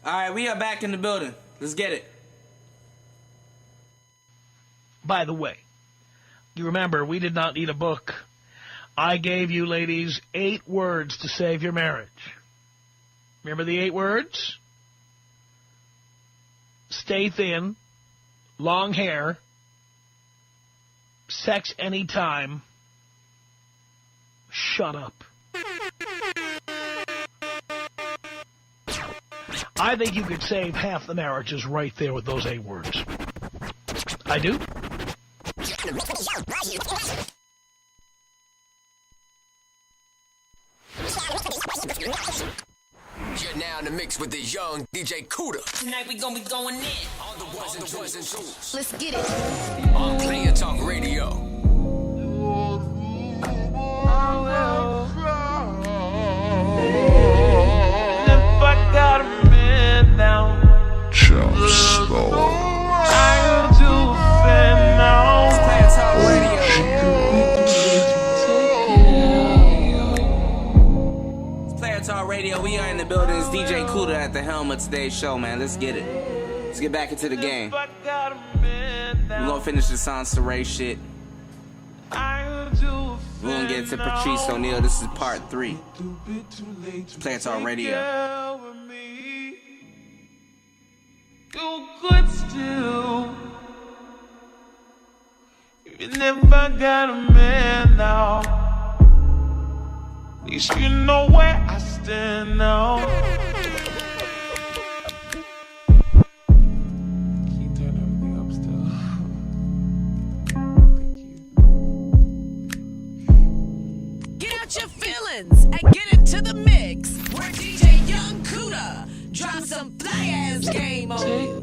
All right, we are back in the building. Let's get it. By the way, you remember we did not need a book. I gave you, ladies, 8 words to save your marriage. Remember the 8 words? Stay thin, long hair, sex anytime, shut up. I think you could save half the marriages right there with those 8 words. I do. You're now in the mix with the young DJ Cuda. Tonight we gonna be going in. All the ones and twos. Let's get it. On Player Talk Radio. If I got a man now, Just slow. I do offend now. Player Talk Radio. It's Player Talk Radio. We are in the building. It's DJ Cuda at the helm of today's show, man. Let's get it. Let's get back into the game. If I got a man We're now, gonna finish the Sansaray shit. I do We're gonna get into Patrice O'Neal. This is part 3. Player Talk Radio. You could still, even if I got a man now, at least you know where I stand now. Can you turn everything up still? Thank you. Get out your feelings and get into the mix. Where DJ Young Cuda drops some fly-ass game on you.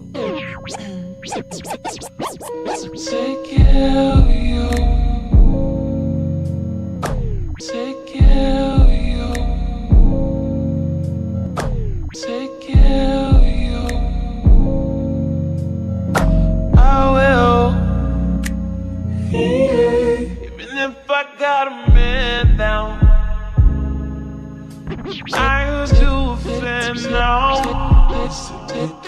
Take care of you. Take care of you. Take care of you. I will. Even if I got a man now, I used to offend now. Take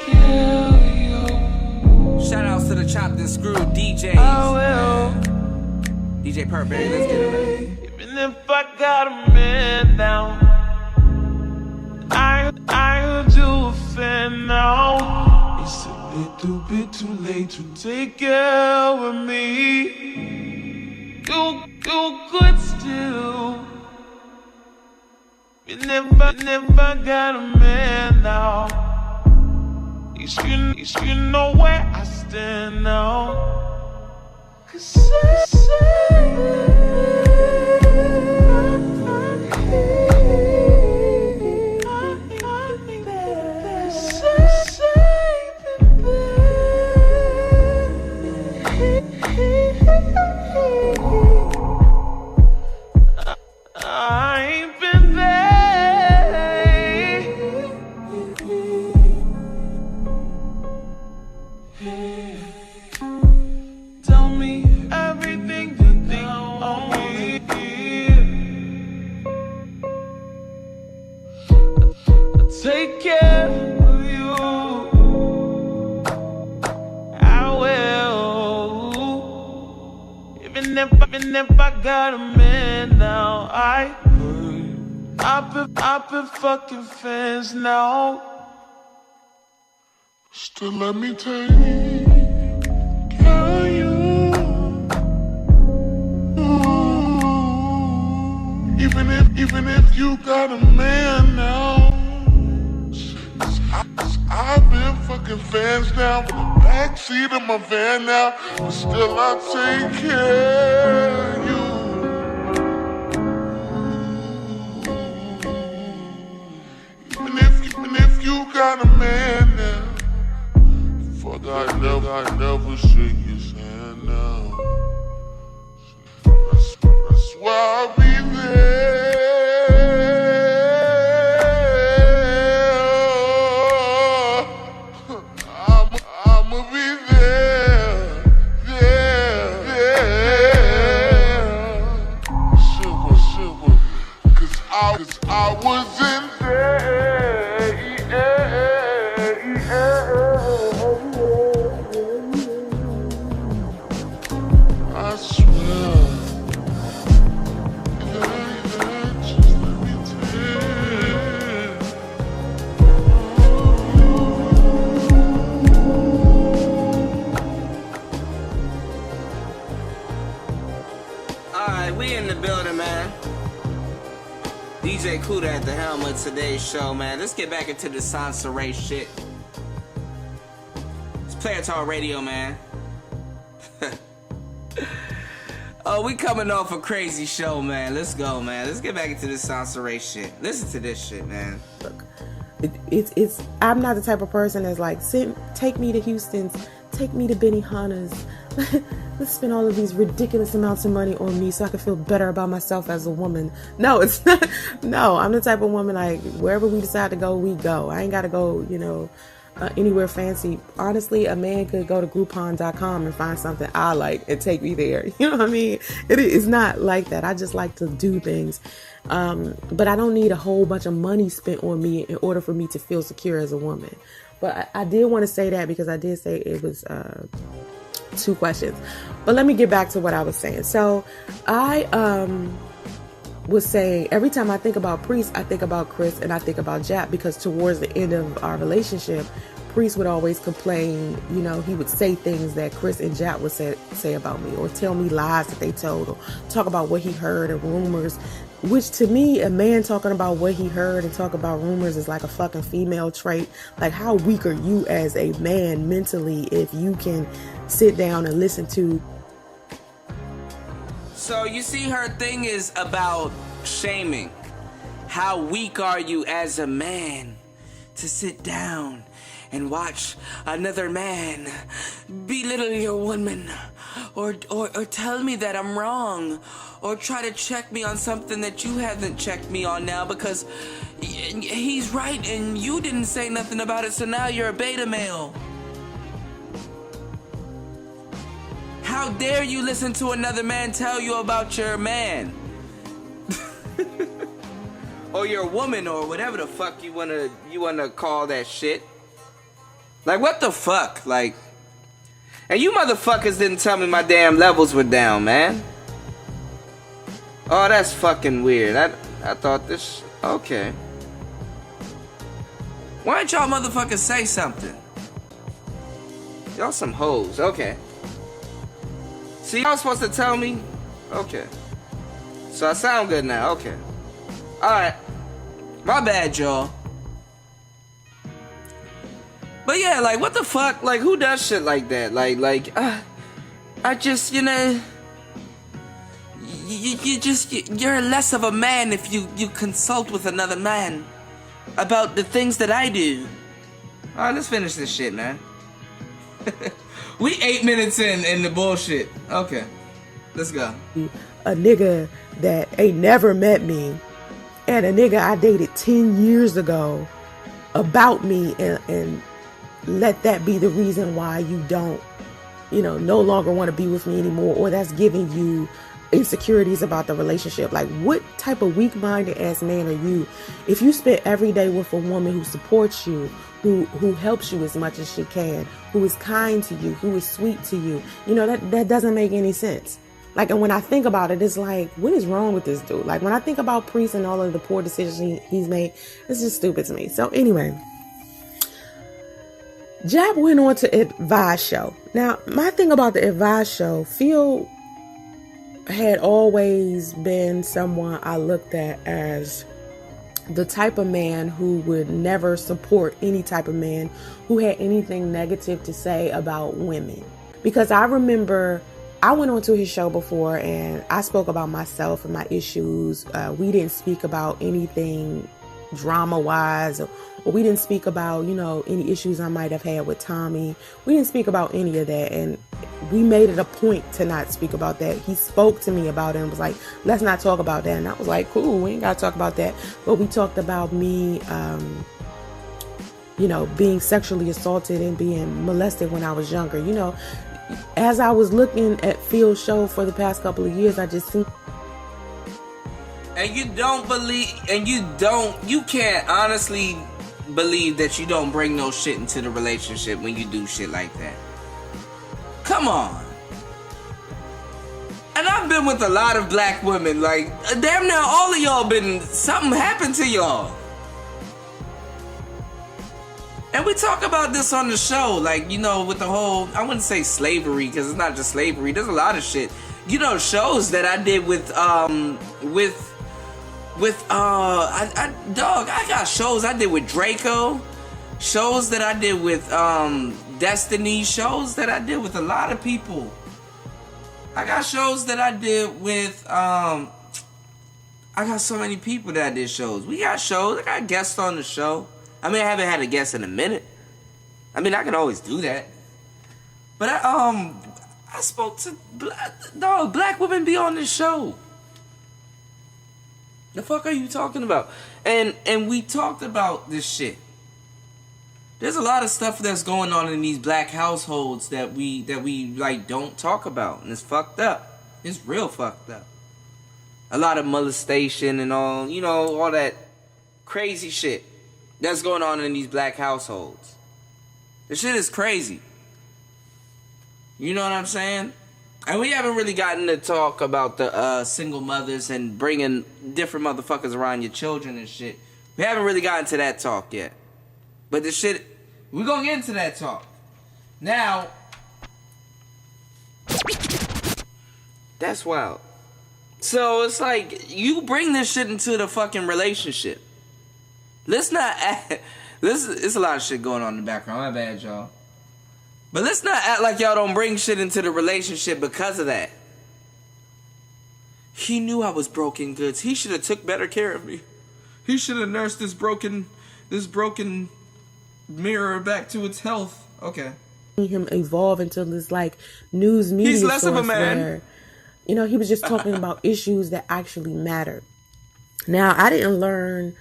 care of you. Shout outs to the Chopped and Screwed I DJs. will. DJ Purberry, let's get it. Even if I got a man now, I do offend now. It's a little bit too late to take care of me. You could still. Even if I got a man now, at least you know where I stand now. 'Cause I ain't been there. Tell me everything you think on me. I'll take care of you. I will. Even if I got a man now, I've been fucking fans now. Still let me take care of you. Even if you got a man now, 'cause I've been fucking fans now, in the backseat of my van now, but still I take care of you. Even if you got a man now, fuck I never shake his hand now. I swear I'll be there. I'ma be there. Shiver. 'Cause I wasn't there. Cuda at the helm of today's show, man. Let's get back into the Sansa Ray shit. It's Player Talk Radio, man. Oh, we coming off a crazy show, man. Let's go, man. Let's get back into this Sansa Ray shit. Listen to this shit, man. Look, it's I'm not the type of person that's like, take me to Houston's, take me to Benihana's. Let's spend all of these ridiculous amounts of money on me so I can feel better about myself as a woman. No, it's not. No, I'm the type of woman, like, wherever we decide to go, we go. I ain't got to go, anywhere fancy. Honestly, a man could go to Groupon.com and find something I like and take me there. You know what I mean? It is not like that. I just like to do things. But I don't need a whole bunch of money spent on me in order for me to feel secure as a woman. But I did want to say that because I did say it was 2 questions. But let me get back to what I was saying. So I was saying, every time I think about Priest, I think about Chris and I think about Jap, because towards the end of our relationship, Priest would always complain. He would say things that Chris and Jap would say about me, or tell me lies that they told, or talk about what he heard and rumors, which to me, a man talking about what he heard and talk about rumors is like a fucking female trait. Like, how weak are you as a man mentally if you can sit down and listen to? So you see, her thing is about shaming. How weak are you as a man to sit down and watch another man belittle your woman, or tell me that I'm wrong, or try to check me on something that you haven't checked me on now because he's right and you didn't say nothing about it, so now you're a beta male. How dare you listen to another man tell you about your man? Or your woman, or whatever the fuck you wanna call that shit. Like, what the fuck? Like, and you motherfuckers didn't tell me my damn levels were down, man. Oh, that's fucking weird. I thought this... Okay. Why don't y'all motherfuckers say something? Y'all some hoes. Okay. See, y'all supposed to tell me? Okay. So I sound good now. Okay. Alright. My bad, y'all. But yeah, like, what the fuck? Like, who does shit like that? I just, you're less of a man if you consult with another man about the things that I do. Alright, let's finish this shit, man. We 8 minutes in the bullshit. Okay, let's go. A nigga that ain't never met me, and a nigga I dated 10 years ago about me, and let that be the reason why you don't, no longer want to be with me anymore, or that's giving you insecurities about the relationship. Like, what type of weak-minded ass man are you if you spend every day with a woman who supports you, who helps you as much as she can, who is kind to you, who is sweet to you? That doesn't make any sense. Like, and when I think about it, it's like, what is wrong with this dude? Like, when I think about Priest and all of the poor decisions he's made, it's just stupid to me. So anyway, Jab went on to Advise Show. Now, my thing about the Advise Show, Phil had always been someone I looked at as the type of man who would never support any type of man who had anything negative to say about women. Because I remember I went on to his show before and I spoke about myself and my issues. We didn't speak about anything drama-wise, or we didn't speak about, any issues I might have had with Tommy. We didn't speak about any of that, and we made it a point to not speak about that. He spoke to me about it and was like, let's not talk about that. And I was like, cool, we ain't gotta talk about that. But we talked about me, being sexually assaulted and being molested when I was younger. As I was looking at Phil's show for the past couple of years, I just seen. And you can't honestly believe that you don't bring no shit into the relationship when you do shit like that. Come on. And I've been with a lot of black women, like, damn near all of y'all something happened to y'all. And we talk about this on the show, like, with the whole, I wouldn't say slavery, because it's not just slavery, there's a lot of shit. Shows that I did with with I got shows I did with Draco, shows that I did with Destiny, shows that I did with a lot of people. I got shows that I did with I got so many people that I did shows. We got shows. I got guests on the show. I mean, I haven't had a guest in a minute. I mean, I can always do that. But I spoke to black women be on this show. The fuck are you talking about? And we talked about this shit. There's a lot of stuff that's going on in these black households that we like don't talk about, and it's fucked up. It's real fucked up. A lot of molestation and all, you know, all that crazy shit that's going on in these black households. The shit is crazy. You know what I'm saying? And we haven't really gotten to talk about the single mothers and bringing different motherfuckers around your children and shit. We haven't really gotten to that talk yet. But the shit, we're gonna get into that talk. Now, that's wild. So it's like, you bring this shit into the fucking relationship. Let's not act, it's a lot of shit going on in the background. My bad, y'all. But let's not act like y'all don't bring shit into the relationship because of that. He knew I was broken goods. He should have took better care of me. He should have nursed this broken mirror back to its health. Okay. Him evolve into this like news media. He's less of a man. Where, you know, he was just talking about issues that actually matter. Now, I didn't learn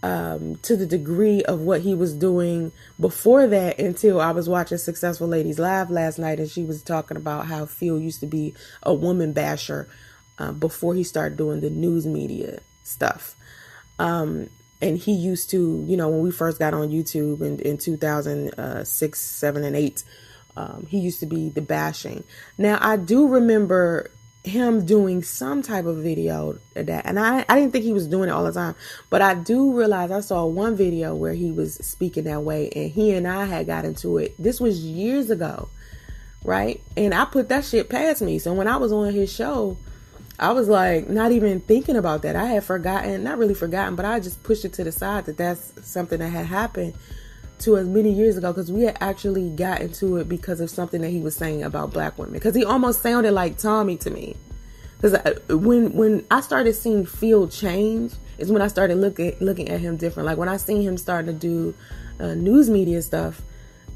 to the degree of what he was doing before that until I was watching Successful Ladies Live last night, and she was talking about how Phil used to be a woman basher before he started doing the news media stuff. And he used to, you know, when we first got on YouTube in 2006, 7, and 8, he used to be the bashing. Now, I do remember him doing some type of video of that, and I didn't think he was doing it all the time, but I do realize I saw one video where he was speaking that way, and he and I had got into it. This was years ago, right? And I put that shit past me. So when I was on his show, I was like not even thinking about that. I had forgotten, not really forgotten, but I just pushed it to the side that that's something that had happened to us many years ago, because we had actually got into it because of something that he was saying about black women, because he almost sounded like Tommy to me. Because when I started seeing Phil change is when I started looking at him different. Like when I seen him starting to do news media stuff,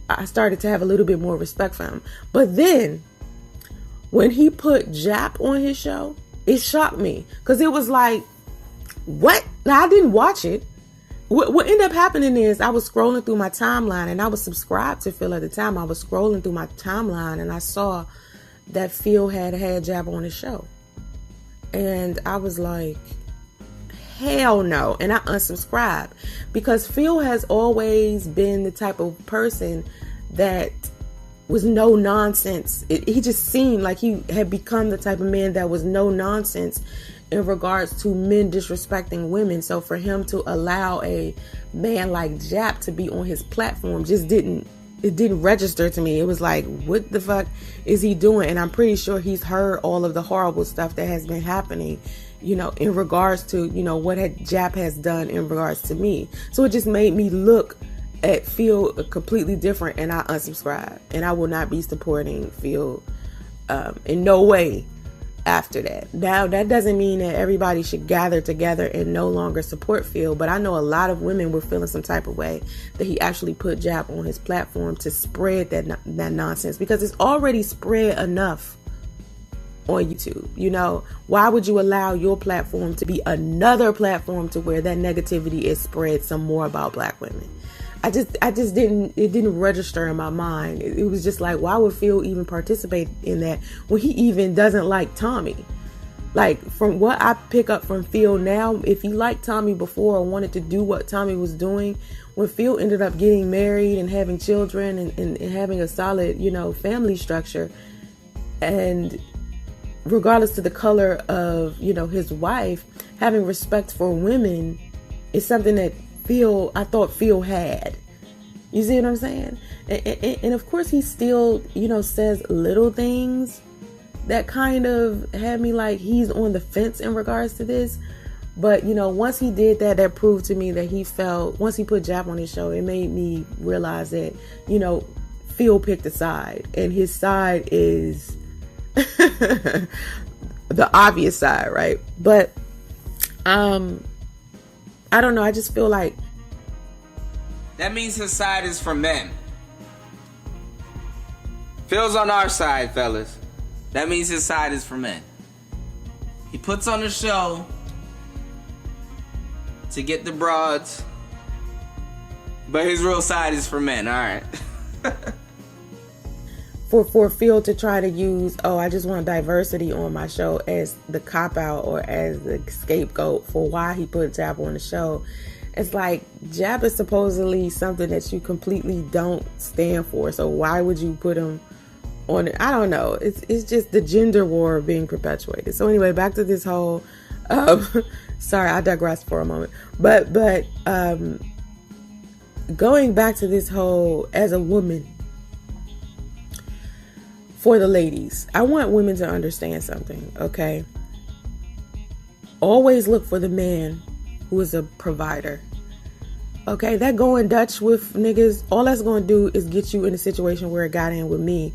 I started to have a little bit more respect for him. But then when he put Jap on his show, it shocked me, because it was like, what? Now, I didn't watch it. What ended up happening is I was scrolling through my timeline, and I was subscribed to Phil at the time. I was scrolling through my timeline, and I saw that Phil had Jab on his show. And I was like, hell no. And I unsubscribed, because Phil has always been the type of person that was no nonsense. He just seemed like he had become the type of man that was no nonsense in regards to men disrespecting women. So for him to allow a man like Jap to be on his platform just didn't register to me. It was like, what the fuck is he doing? And I'm pretty sure he's heard all of the horrible stuff that has been happening, you know, in regards to, you know, what Jap has done in regards to me. So it just made me look at Phil completely different, and I unsubscribed, and I will not be supporting Phil in no way after that. Now, that doesn't mean that everybody should gather together and no longer support Phil, but I know a lot of women were feeling some type of way that he actually put Jap on his platform to spread that nonsense, because it's already spread enough on YouTube. You know, why would you allow your platform to be another platform to where that negativity is spread some more about black women? I just didn't register in my mind. It was just like, why would Phil even participate in that when he even doesn't like Tommy? Like, from what I pick up from Phil now, if he liked Tommy before or wanted to do what Tommy was doing, when Phil ended up getting married and having children and having a solid, you know, family structure, and regardless to the color of, you know, his wife, having respect for women is something that I thought Phil had. You see what I'm saying? And of course he still, you know, says little things that kind of had me like he's on the fence in regards to this. But, you know, once he did that, that proved to me that he felt, once he put Jap on his show, it made me realize that, you know, Phil picked a side. And his side is the obvious side, right? But, I don't know. I just feel like that means his side is for men. Phil's on our side, fellas. That means his side is for men. He puts on a show to get the broads, but his real side is for men. All right. for Phil to try to use, oh, I just want diversity on my show as the cop out or as the scapegoat for why he put Jab on the show. It's like, Jab is supposedly something that you completely don't stand for. So why would you put him on it? I don't know. It's just the gender war being perpetuated. So anyway, back to this whole sorry, I digressed for a moment. But going back to this whole, as a woman, for the ladies, I want women to understand something, okay? Always look for the man who is a provider. Okay, that going Dutch with niggas, all that's going to do is get you in a situation where it got in with me,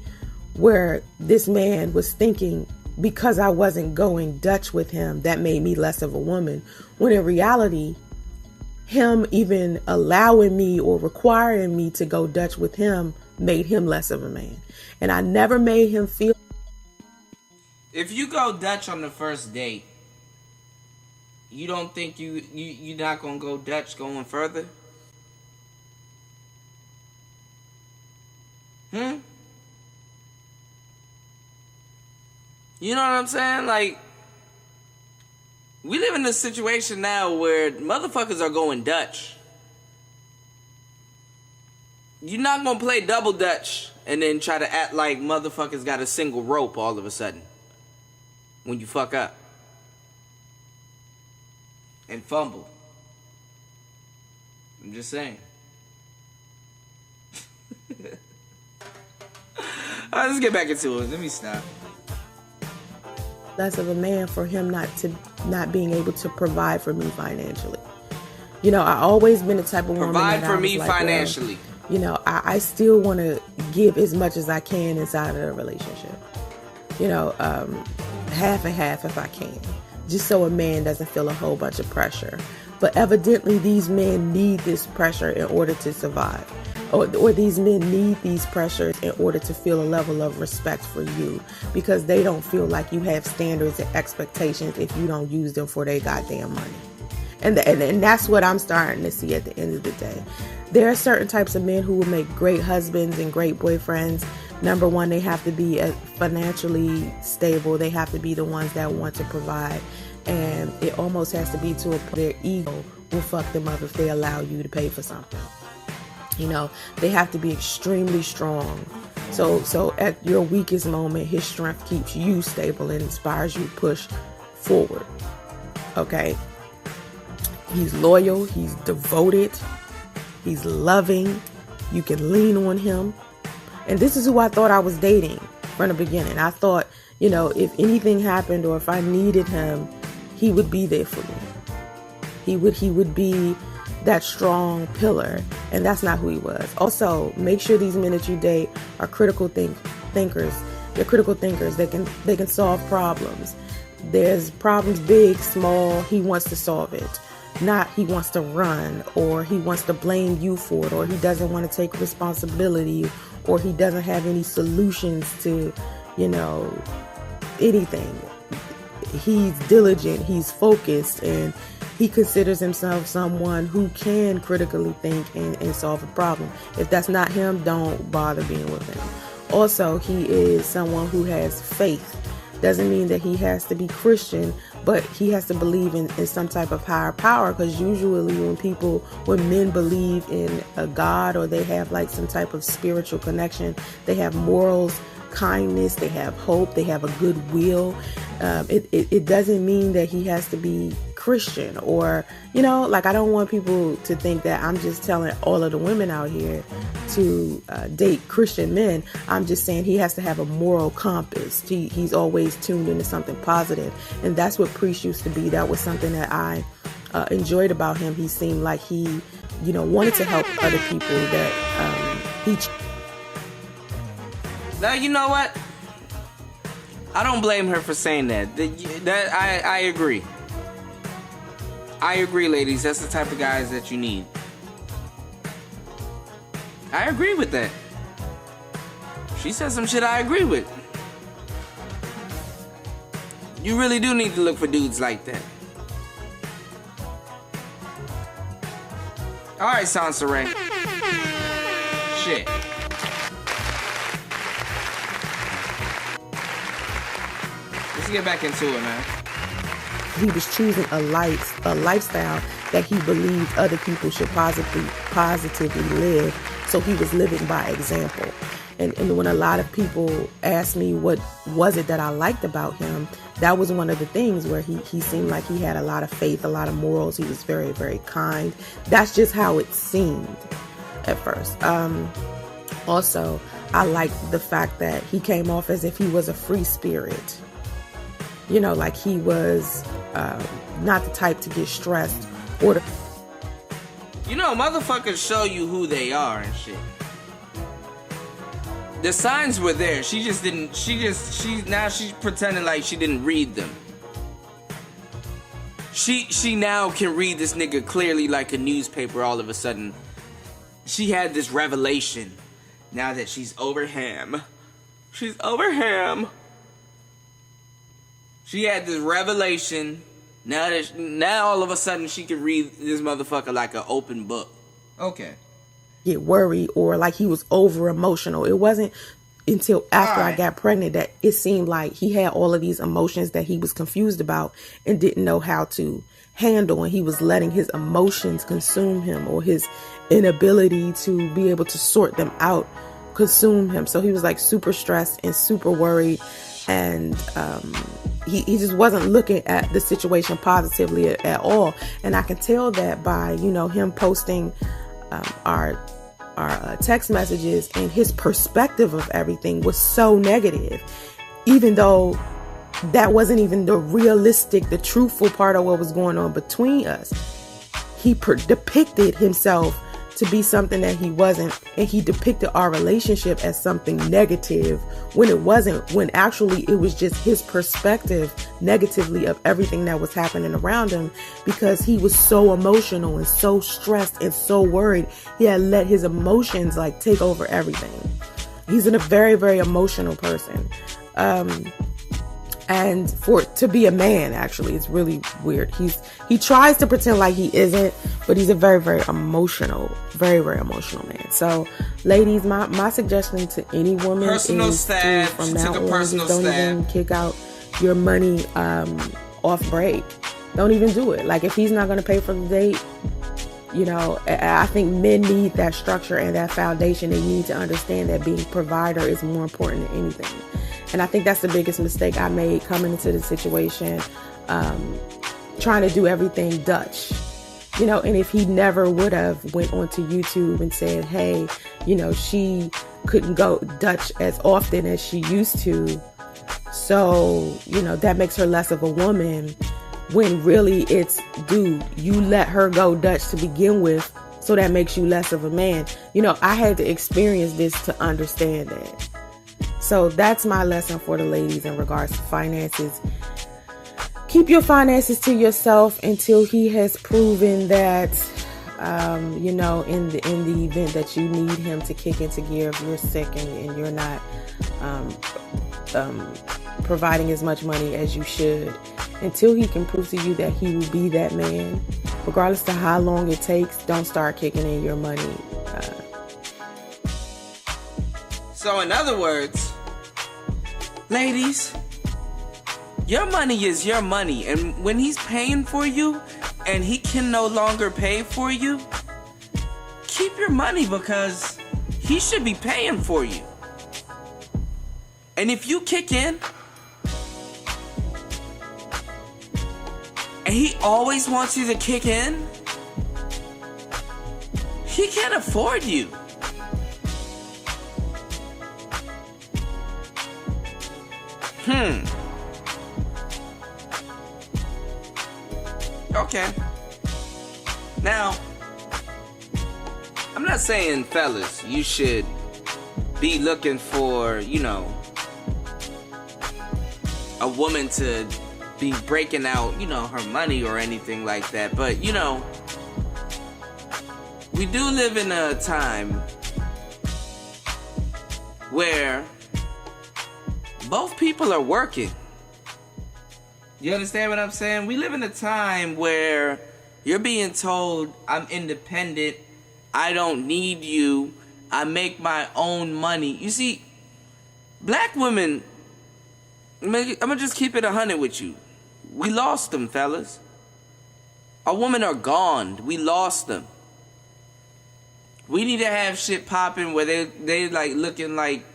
where this man was thinking because I wasn't going Dutch with him, that made me less of a woman. When in reality, him even allowing me or requiring me to go Dutch with him made him less of a man. And I never made him feel. If you go Dutch on the first date, you don't think you're not gonna go Dutch going further? You know what I'm saying? Like, we live in a situation now where motherfuckers are going Dutch. You're not gonna play double Dutch and then try to act like motherfuckers got a single rope all of a sudden when you fuck up and fumble. I'm just saying. All right, let's get back into it. Let me stop. Less of a man for him not being able to provide for me financially. You know, I always been the type of woman Provide that for I was me like, financially. well, you know, I still want to give as much as I can inside of the relationship. You know, half and half if I can, just so a man doesn't feel a whole bunch of pressure. But evidently these men need this pressure in order to survive. Or these men need these pressures in order to feel a level of respect for you, because they don't feel like you have standards and expectations if you don't use them for their goddamn money. And that's what I'm starting to see at the end of the day. There are certain types of men who will make great husbands and great boyfriends. Number one, they have to be financially stable. They have to be the ones that want to provide. And it almost has to be to a point their ego will fuck them up if they allow you to pay for something. You know, they have to be extremely strong. So at your weakest moment, his strength keeps you stable and inspires you to push forward. Okay? He's loyal. He's devoted. He's loving. You can lean on him. And this is who I thought I was dating from the beginning. I thought, you know, if anything happened or if I needed him, he would be there for me. He would be that strong pillar, and that's not who he was. Also, make sure these men that you date are critical thinkers. They're critical thinkers. They can solve problems. There's problems big, small. He wants to solve it. Not he wants to run, or he wants to blame you for it, or he doesn't want to take responsibility, or he doesn't have any solutions to, you know, anything. He's diligent, he's focused, and he considers himself someone who can critically think and solve a problem. If that's not him, don't bother being with him. Also, he is someone who has faith. Doesn't mean that he has to be Christian, but he has to believe in some type of higher power, because usually when men believe in a God, or they have like some type of spiritual connection, they have morals, kindness, they have hope, they have a good will. It doesn't mean that he has to be Christian Christian, or, you know, like, I don't want people to think that I'm just telling all of the women out here to date Christian men. I'm just saying he has to have a moral compass. He's always tuned into something positive, and that's what Priest used to be. That was something that I enjoyed about him. He seemed like he, you know, wanted to help other people. That Now, you know what? I don't blame her for saying that. I agree. I agree, ladies. That's the type of guys that you need. I agree with that. She said some shit I agree with. You really do need to look for dudes like that. Alright, Sansa Ray. Shit. Let's get back into it, man. he was choosing a lifestyle that he believed other people should positively live. So he was living by example. And when a lot of people asked me what was it that I liked about him, that was one of the things where he seemed like he had a lot of faith, a lot of morals. He was very, very kind. That's just how it seemed at first. Also, I liked the fact that he came off as if he was a free spirit. You know, like he was not the type to get stressed or to... You know, motherfuckers show you who they are and shit. The signs were there. She now she's pretending like she didn't read them. She now can read this nigga clearly like a newspaper all of a sudden. She had this revelation now that she's over him. She's over him. She had this revelation. Now all of a sudden she can read this motherfucker like an open book. Okay. Get worried or like he was over emotional. It wasn't until after I got pregnant that it seemed like he had all of these emotions that he was confused about and didn't know how to handle, and he was letting his emotions consume him, or his inability to be able to sort them out consume him. So he was like super stressed and super worried, and he just wasn't looking at the situation positively at all. And I can tell that by, you know, him posting our text messages, and his perspective of everything was so negative, even though that wasn't even the realistic, the truthful part of what was going on between us. He depicted himself to be something that he wasn't, and he depicted our relationship as something negative when it wasn't, when actually it was just his perspective negatively of everything that was happening around him, because he was so emotional and so stressed and so worried. He had let his emotions like take over everything. He's a very, very emotional person. And to be a man, actually, it's really weird. He tries to pretend like he isn't, but he's a very, very emotional man. So, ladies, my suggestion to any woman is to, from now on, just don't even kick out your money off break. Don't even do it. Like, if he's not going to pay for the date, you know, I think men need that structure and that foundation. They need to understand that being provider is more important than anything. And I think that's the biggest mistake I made coming into the situation, trying to do everything Dutch, you know. And if he never would have went onto YouTube and said, hey, you know, she couldn't go Dutch as often as she used to, so, you know, that makes her less of a woman, when really it's, dude, you let her go Dutch to begin with, so that makes you less of a man. You know, I had to experience this to understand that. So that's my lesson for the ladies in regards to finances. Keep your finances to yourself until he has proven that, you know, in the event that you need him to kick into gear, if you're sick and you're not providing as much money as you should, until he can prove to you that he will be that man, regardless of how long it takes, don't start kicking in your money. So in other words, ladies, your money is your money, and when he's paying for you and he can no longer pay for you, keep your money, because he should be paying for you. And if you kick in and he always wants you to kick in, he can't afford you. Okay. Now, I'm not saying, fellas, you should be looking for, you know, a woman to be breaking out, you know, her money or anything like that. But, you know, we do live in a time where both people are working. You understand what I'm saying? We live in a time where you're being told, I'm independent, I don't need you, I make my own money. You see, black women, I'm gonna just keep it 100 with you. We lost them, fellas. Our women are gone. We lost them. We need to have shit popping where they like looking like,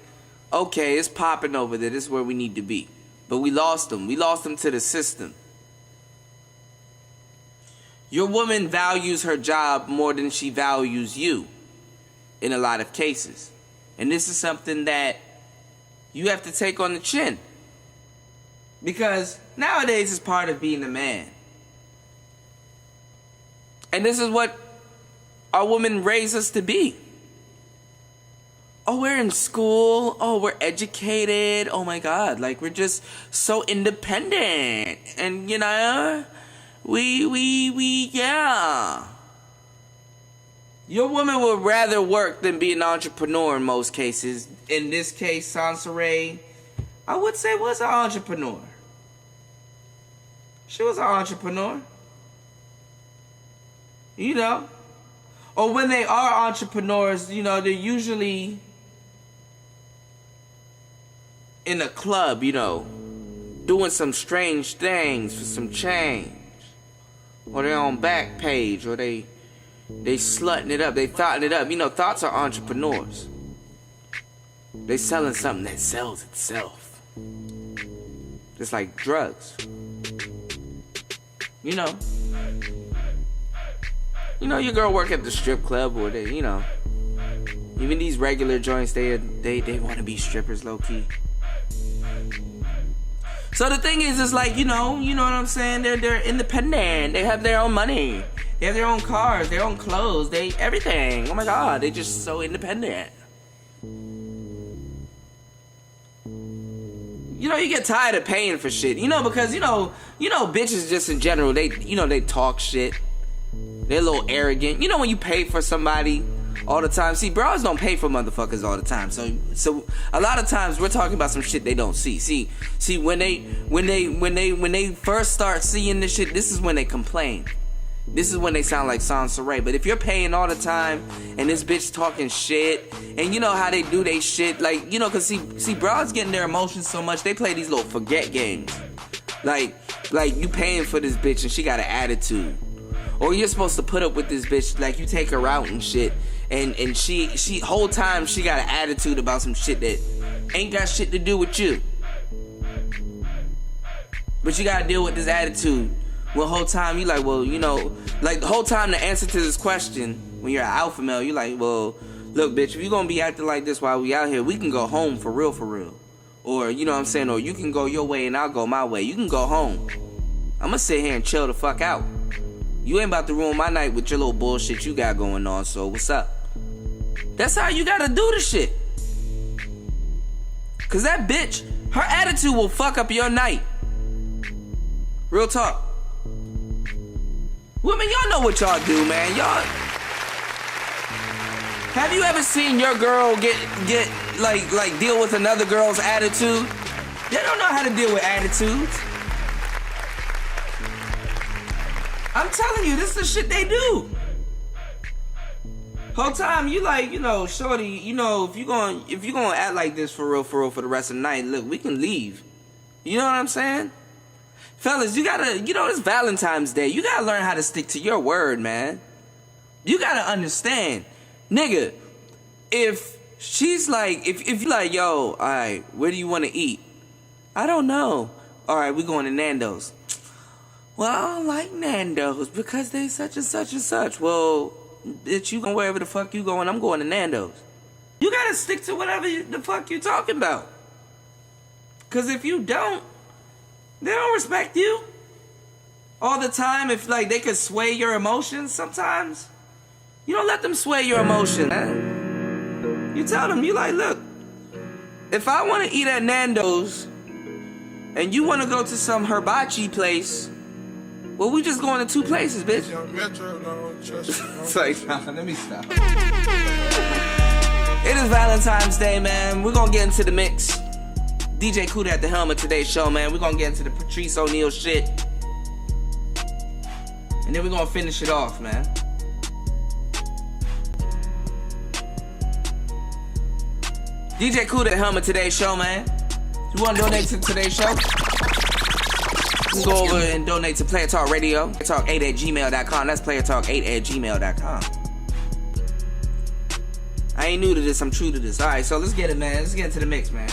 okay, it's popping over there. This is where we need to be. But we lost them. We lost them to the system. Your woman values her job more than she values you in a lot of cases. And this is something that you have to take on the chin. Because nowadays it's part of being a man. And this is what our women raise us to be. Oh, we're in school. Oh, we're educated. Oh my God. Like, we're just so independent. And, you know, yeah. Your woman would rather work than be an entrepreneur in most cases. In this case, Sansaray, I would say, was an entrepreneur. She was an entrepreneur. You know. Or when they are entrepreneurs, you know, they're usually in a club, you know, doing some strange things for some change. Or they're on Backpage, or they slutting it up, they thoughting it up. You know, thoughts are entrepreneurs. They selling something that sells itself. Just like drugs. You know, your girl work at the strip club, or they, you know, even these regular joints, they want to be strippers low key. So the thing is, it's like, you know what I'm saying? They're independent. They have their own money. They have their own cars, their own clothes, everything. Oh my God, they just so independent. You know, you get tired of paying for shit. You know, because you know, bitches just in general, they talk shit. They're a little arrogant. You know, when you pay for somebody all the time. See, bros don't pay for motherfuckers all the time. So a lot of times we're talking about some shit they don't see. See, when they first start seeing this shit, this is when they complain. This is when they sound like Sansaray. But if you're paying all the time and this bitch talking shit, and you know how they do they shit, like, you know, cause see, bros getting their emotions so much, they play these little forget games. Like you paying for this bitch and she got an attitude. Or you're supposed to put up with this bitch, like you take her out and shit, and she whole time she got an attitude about some shit that ain't got shit to do with you. But you gotta deal with this attitude. Well, whole time you like, well, you know, like the whole time the answer to this question, when you're an alpha male, you like, well, look, bitch, if you gonna be acting like this while we out here, we can go home for real. Or, you know what I'm saying, or you can go your way and I'll go my way. You can go home. I'm gonna sit here and chill the fuck out. You ain't about to ruin my night with your little bullshit you got going on, so what's up? That's how you gotta do the shit. Cause that bitch, her attitude will fuck up your night. Real talk. Women, y'all know what y'all do, man. Y'all. Have you ever seen your girl get like deal with another girl's attitude? They don't know how to deal with attitudes. I'm telling you, this is the shit they do. Whole time you like, you know, shorty, you know, if you gonna act like this for real for the rest of the night, look, we can leave. You know what I'm saying? Fellas, you gotta, you know, it's Valentine's Day. You gotta learn how to stick to your word, man. You gotta understand. Nigga, if she's like, if you like, yo, alright, where do you wanna eat? I don't know. Alright, we going to Nando's. well, I don't like Nando's because they such and such and such. Well, bitch, you going wherever the fuck you going, I'm going to Nando's. You gotta stick to whatever the fuck you talking about. Because if you don't, they don't respect you. All the time, if like they could sway your emotions sometimes, you don't let them sway your emotions, man. You tell them, you like, look, if I want to eat at Nando's and you want to go to some hibachi place, well, we just going to two places, bitch. It's like, nah, let me stop. It is Valentine's Day, man. We're going to get into the mix. DJ Cuda at the helm of today's show, man. We're going to get into the Patrice O'Neal shit. And then we're going to finish it off, man. DJ Cuda at the helm of today's show, man. If you want to donate to today's show, you can go over and donate to Player Talk Radio. PlayerTalk8@gmail.com. That's PlayerTalk8@gmail.com. I ain't new to this, I'm true to this. Alright, so let's get it, man. Let's get into the mix, man.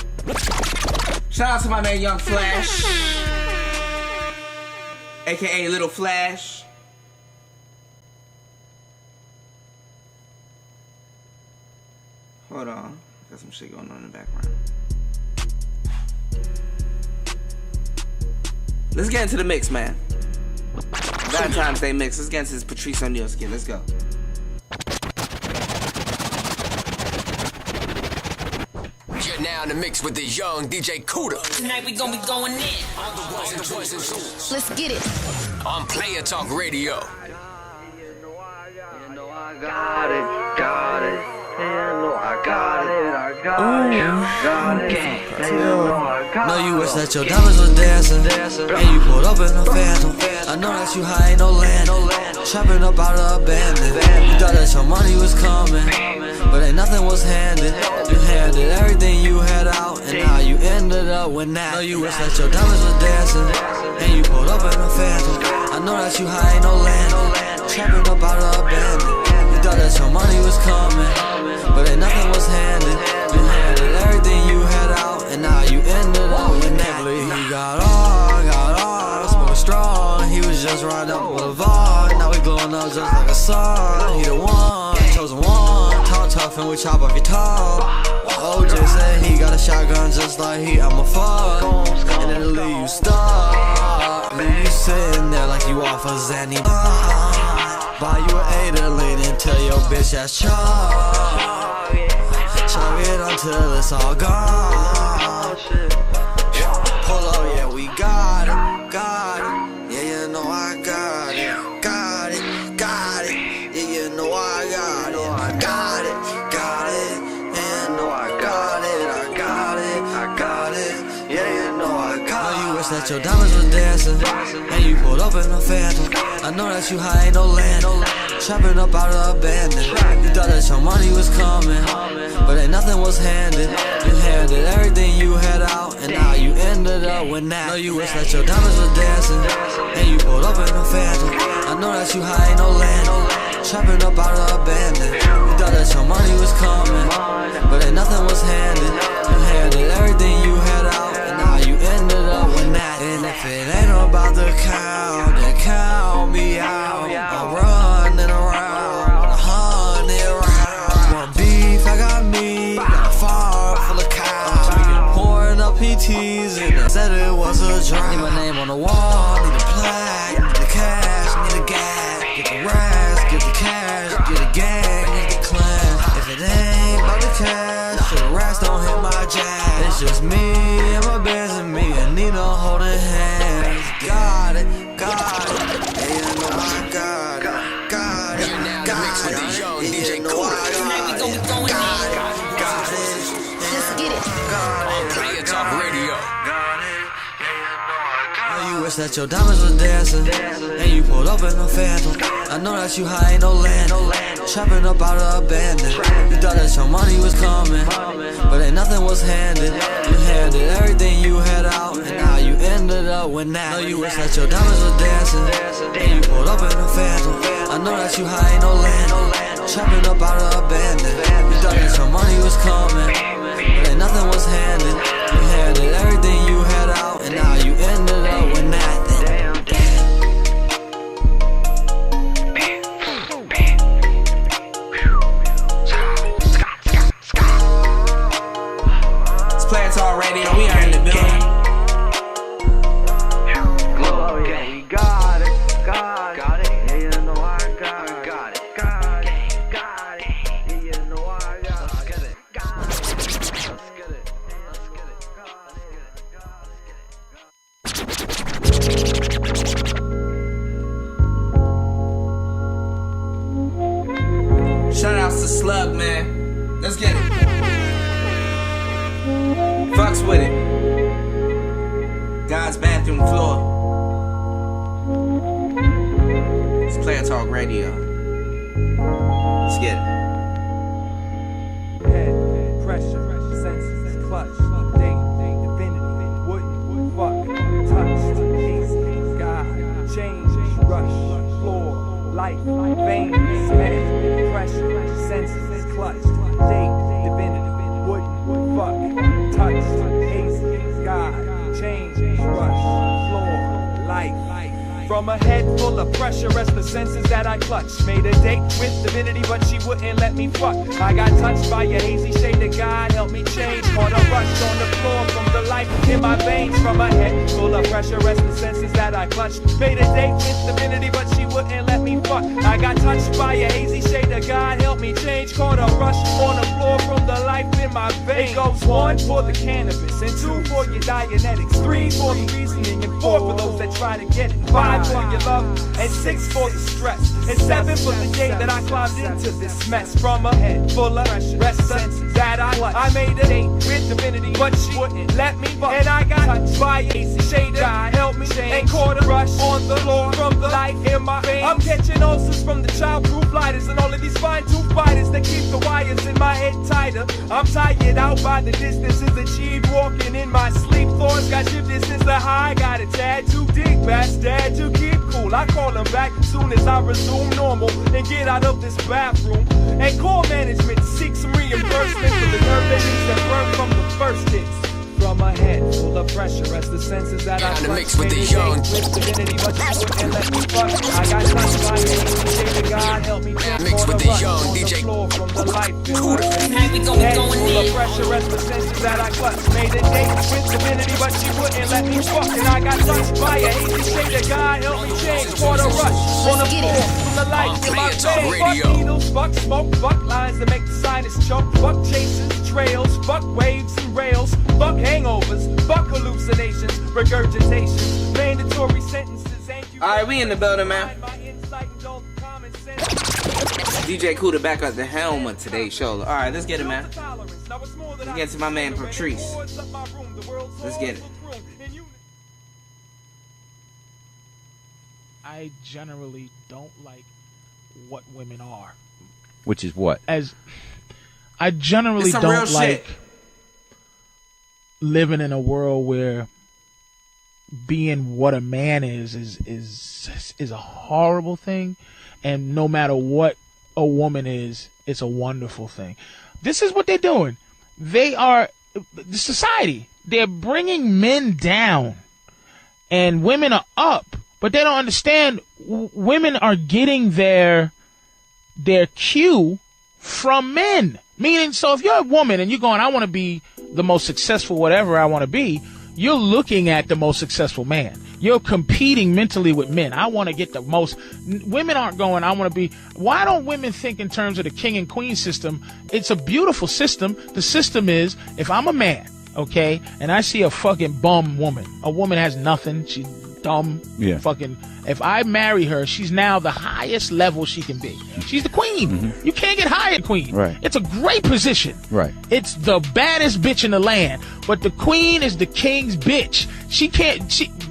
Shout out to my man Young Flash, aka Little Flash. Hold on, got some shit going on in the background. Let's get into the mix, man. Valentine's Day mix. Let's get into this Patrice O'Neal skit. Let's go. You're now in the mix with the young DJ Cuda. Tonight we gonna be going in. Let's get it. On Player Talk Radio. Got it. Know you wish that your diamonds was dancing, and you pulled up in a phantom. I know that you high, ain't no land, trapping up out of abandoned. You thought that your money was coming, but ain't nothing was handed. You handed everything you had out, and now you ended up with that. Know you wish that your diamonds was dancing, and you pulled up in a phantom. I know that you high, ain't no land, trapping up out of abandoned. You thought that your money was coming, but ain't nothing was handed. You handed everything you had out, and now you ended up with that. He got all, smoke strong. He was just riding up the boulevard. Now we glowing up just like a sun. He the one, chosen one. Talk tough and we chop off your top. OJ said he got a shotgun just like I'm a fuck, and it'll leave you stuck. Leave you sitting there like you off a Zanny. Buy you an 8 lead and tell your bitch that's chop. Chop it until it's all gone. Pull up, yeah, we got it. Yeah, you know I got it. Yeah, you know I got it. Got it. Yeah, you know I got it. Yeah, you know I got it. Know you wish that your diamonds was dancing, and you pulled up in a phantom. I know that you high, ain't no land, trapping up out of abandoned. You thought that your money was coming, but ain't nothing was handed. You handed everything you had out, and now you ended up with that. Know you wish that your diamonds was dancing, and you pulled up in a phantom. I know that you high, ain't no land, trapping up out of abandoned. You thought that your money was coming, but ain't nothing was handed. You handed everything you had out, and now you ended up with that. And if it ain't about the count, then count me out. I'm running around, 100 rounds. Want beef, I got meat, got a farm full of cows. Pouring up PTs and they said it was a drought. Need my name on the wall, need a plaque, need the cash, need a gas. Get the rest, get the cash, get the gang, get the clan. If it ain't about the cash, the rest don't hit my jazz. It's just me and my bands and me and Nina holding hands. Got it. Yeah, you know I got it. You're now in the mix with the young DJ Cuda. Tonight we gonna be going in. Let's get it. On Player Talk Radio. You wish that your diamonds was dancing, and you pulled up in a phantom. I know that you high, ain't no land, trapping up out of abandoned. You thought that your money was coming, but ain't nothing was handed. You handed everything you had out, and now you ended up with that. Know you wish that your diamonds was dancing, and you pulled up in a phantom. I know that you high, ain't no land, trapping up out of abandoned. You thought that your money was coming, but ain't nothing was handed. You handed everything you had out, and now you ended up with nothing. man. Let's get it. Fucks with it. God's bathroom floor. It's Player Talk Radio. Let's get it. Head, pressure, senses, clutch, date, infinity, wouldn't, fuck, touched, easy, God, change, rush, floor, life, veins, head, pressure, senses, clutch, date, divinity, wouldn't, fuck, touched, easy, God, change, rush, floor, life. From a head full of pressure as the senses that I clutched. Made a date with divinity, but she wouldn't let me fuck. I got touched by a hazy shade of God, help me change. Caught a rush on the floor from the life in my veins. From a head full of pressure as the senses that I clutched. Made a date with divinity, but she wouldn't let me fuck. I got touched by a hazy shade of God, help me change. Caught a rush on the floor from the life in my veins. It goes 1 for the cannabis, and 2 for your Dianetics, 3 for the reasoning, and 4 for those that try to get it. 5 for your love, and 6 for the stress, and 7 for the day that I climbed into this mess. From a head full of rest senses that I made a date with divinity, but she wouldn't let me fuck. And I got touched by a shade of God, help me change, and caught a rush on the floor from the light in my veins. I'm catching ulcers from the childproof lighters and all of these fine-tooth fighters that keep the wires in my head tighter. I'm tired out by the distances achieved, walking in my sleep. Thoughts got shifted since the high, got a tad too deep, past dad to keep cool. I call him back as soon as I resume normal and get out of this bathroom. And call management to seek some reimbursement for the nerve endings that burn from the first hits. From a head full of pressure as the senses that I mix with the young divinity, but she wouldn't let me fuck. I got touched by a shade of God, help me mix with the young DJ Cuda. Head full of pressure as the senses that I clutched. Made a date with divinity, but she wouldn't let me fuck. And I got touched by a hazy shade of God, help me change. Caught a rush on the floor from the light in my veins. Fuck needles, fuck smoke, fuck lines that make the sinus choke. Fuck chases, trails, fuck waves and rails. Fuck hangovers, fuck hallucinations, regurgitations, mandatory sentences. Alright, we in the building, man. DJ Cuda back at the helm of today's show. Alright, let's get it, man. Let's get to my man Patrice. Let's get it. I generally don't like what women are. Which is what? As I generally don't like living in a world where being what a man is a horrible thing, and no matter what a woman is, it's a wonderful thing. This is what they're doing. They are the society. They're bringing men down, and women are up. But they don't understand. Women are getting their cue from men. Meaning, so if you're a woman and you're going, I want to be the most successful whatever I want to be, you're looking at the most successful man. You're competing mentally with men. I want to get the most. Women aren't going, I want to be. Why don't women think in terms of the king and queen system? It's a beautiful system. The system is, if I'm a man, okay, and I see a fucking bum woman, a woman has nothing, she's dumb, fucking. If I marry her, she's now the highest level she can be. She's the queen. Mm-hmm. You can't get higher than queen. Right. It's a great position. Right. It's the baddest bitch in the land. But the queen is the king's bitch. She can't.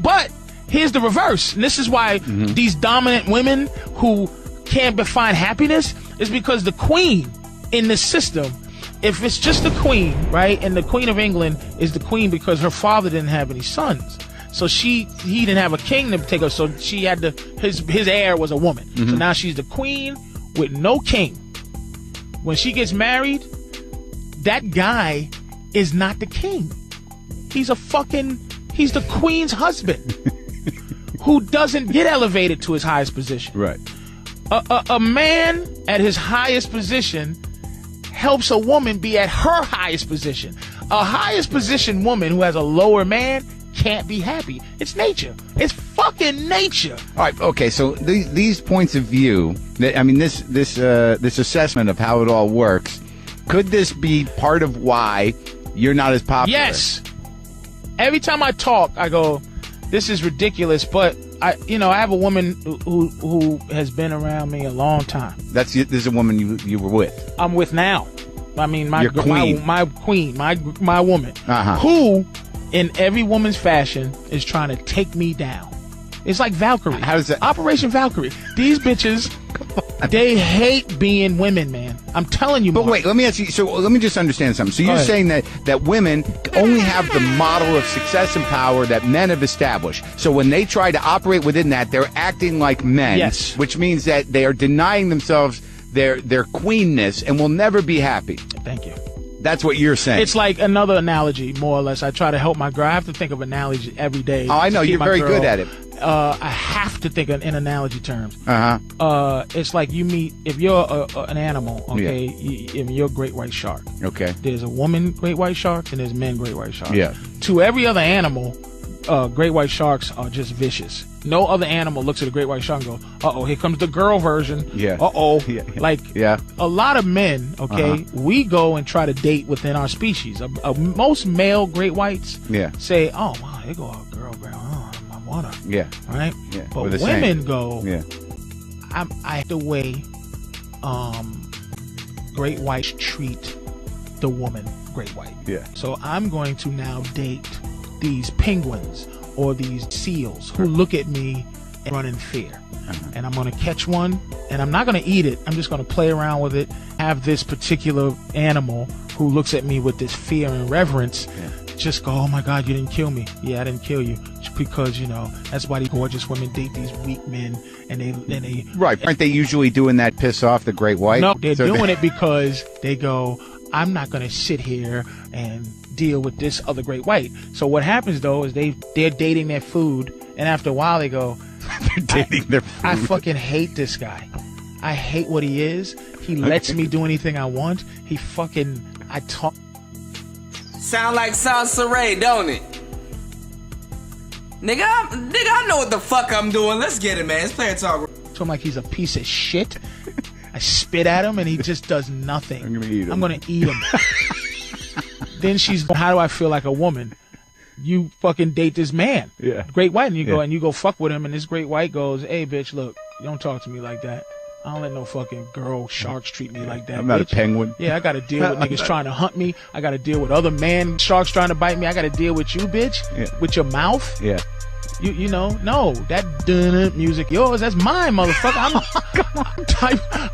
But here's the reverse. And this is why these dominant women who can't find happiness is because the queen in the system. If it's just the queen, right, and the Queen of England is the queen because her father didn't have any sons. So he didn't have a king to take her, so she had his heir was a woman. So now she's the queen with no king. When she gets married, that guy is not the king. He's the queen's husband who doesn't get elevated to his highest position. Right. A man at his highest position helps a woman be at her highest position. A highest position woman who has a lower man can't be happy. It's nature. It's fucking nature. All right. Okay. So these points of view, I mean, this assessment of how it all works, could this be part of why you're not as popular? Yes. Every time I talk, I go, this is ridiculous, but I have a woman who has been around me a long time. This is a woman you were with. I'm with now. I mean, my Your queen. my queen, my woman, who, in every woman's fashion, is trying to take me down. It's like Valkyrie. How does that? Operation Valkyrie. These bitches, they hate being women, man. I'm telling you. But Mark. wait, let me ask you. So let me just understand something. So Go you're ahead. saying that women only have the model of success and power that men have established. So when they try to operate within that, they're acting like men. Yes. Which means that they are denying themselves their queenness and will never be happy. Thank you. That's what you're saying. It's like another analogy, more or less. I try to help my girl. I have to think of analogy every day. Oh, I know. to keep You're my very girl. good at it. I have to think in analogy terms. Uh-huh. It's like you meet, if you're an animal, okay, if you're a great white shark. Okay. There's a woman great white shark and there's men great white sharks. Yeah. To every other animal, great white sharks are just vicious. No other animal looks at a great white shark and goes, uh-oh, here comes the girl version. Yeah. Uh-oh. Yeah. Like, a lot of men, okay, we go and try to date within our species. Most male great whites say, oh, wow, they go, oh, girl, oh, I want her. Yeah. Right? Yeah. But We're the women same. go, Yeah. I the way great whites treat the woman great white. Yeah. So I'm going to now date these penguins or these seals who look at me and run in fear. And I'm going to catch one and I'm not going to eat it. I'm just going to play around with it, have this particular animal who looks at me with this fear and reverence just go, oh my God, you didn't kill me. Yeah, I didn't kill you. Just because, that's why these gorgeous women date these weak men and they Right. Aren't they usually doing that piss off the great white? No, they're doing it because they go, I'm not going to sit here and deal with this other great white. So what happens though is they're dating their food, and after a while they go, they're dating their food. I fucking hate this guy. I hate what he is. He lets me do anything I want. I talk. Sound like Salsa Ray, don't it? Nigga, I know what the fuck I'm doing. Let's get it, man. Let's play a talk. To him like he's a piece of shit. I spit at him and he just does nothing. I'm gonna eat him. I'm gonna eat him. Then she's, how do I feel like a woman? You fucking date this man, great white, and you go fuck with him, and this great white goes, hey bitch, look, you don't talk to me like that. I don't let no fucking girl sharks treat me like that. I'm not bitch. a penguin. Yeah, I gotta deal with niggas trying to hunt me. I gotta deal with other man sharks trying to bite me. I gotta deal with you, bitch, with your mouth. Yeah. No, that dun music yours, that's mine, motherfucker.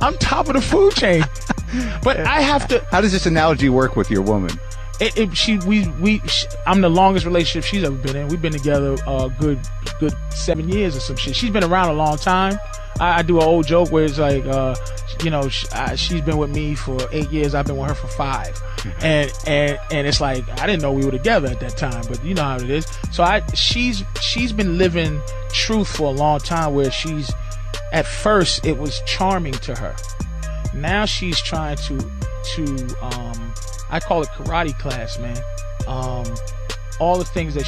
I'm top of the food chain. But I have to. How does this analogy work with your woman? I'm the longest relationship she's ever been in. We've been together a good 7 years or some shit. She's been around a long time. I do an old joke where it's like, she's been with me for 8 years. I've been with her for 5, and it's like I didn't know we were together at that time, but you know how it is. So she's been living truth for a long time. Where she's at first it was charming to her. Now she's trying to I call it karate class, man. All the things that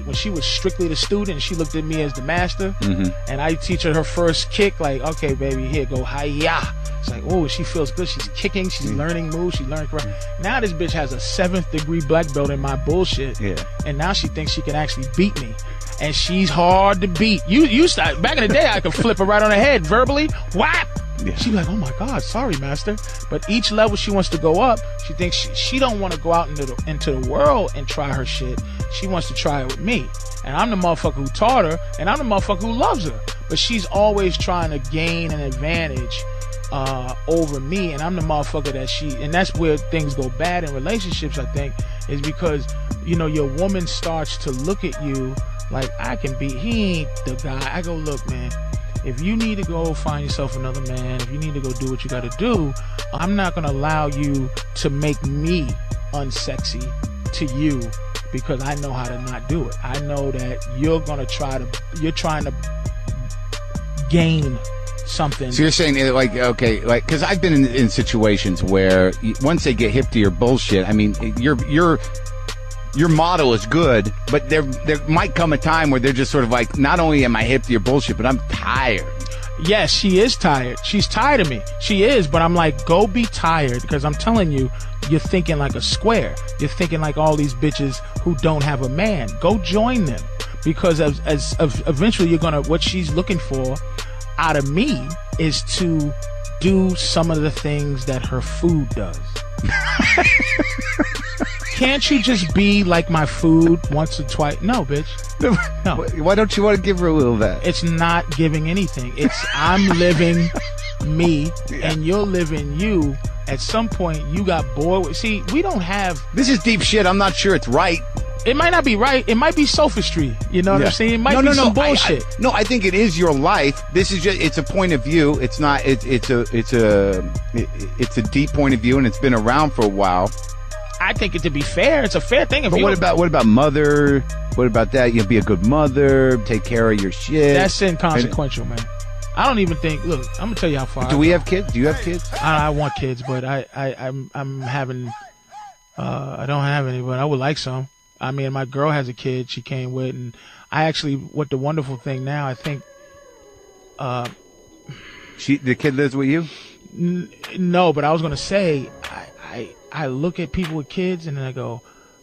when she was strictly the student, she looked at me as the master, and I teach her first kick, like, okay, baby, here, go hi-ya. It's like, oh, she feels good. She's kicking. She's learning moves. She's learning karate. Now this bitch has a 7th degree black belt in my bullshit, and now she thinks she can actually beat me. And she's hard to beat. You start back in the day, I could flip her right on her head verbally. Whap! Yeah. She's like, oh my God, sorry, master. But each level she wants to go up, she thinks she don't want to go out into the world and try her shit. She wants to try it with me. And I'm the motherfucker who taught her, and I'm the motherfucker who loves her. But she's always trying to gain an advantage over me, and I'm the motherfucker and that's where things go bad in relationships, I think, is because, your woman starts to look at you like, he ain't the guy. I go, look, man, if you need to go find yourself another man, if you need to go do what you got to do, I'm not going to allow you to make me unsexy to you because I know how to not do it. I know that you're trying to gain something. So you're saying, because I've been in situations where once they get hip to your bullshit, I mean, your model is good, but there might come a time where they're just sort of like, not only am I hip to your bullshit, but I'm tired. Yes, she is tired. She's tired of me. She is, but I'm like, go be tired, because I'm telling you, you're thinking like a square. You're thinking like all these bitches who don't have a man. Go join them. because as eventually you're gonna, what she's looking for out of me is to do some of the things that her food does. Can't you just be like my food once or twice? No, bitch. No. Why don't you want to give her a little of that? It's not giving anything. It's I'm living me and you're living you. At some point, you got bored with... See, we don't have... This is deep shit. I'm not sure it's right. It might not be right. It might be sophistry. You know what I'm saying? It might be some bullshit. I think it is your life. This is just, it's a point of view. It's not, it's a deep point of view, and it's been around for a while. I think it to be fair. It's a fair thing. But what about mother? What about that? You'll be a good mother, take care of your shit. That's inconsequential, man. I don't even think. Look, I'm gonna tell you how far. Do we have kids? Do you have kids? I want kids, but I'm having. I don't have any, but I would like some. I mean, my girl has a kid she came with, and I actually. What the wonderful thing now, I think. The kid lives with you? No, but I was gonna say, I look at people with kids, and then I go,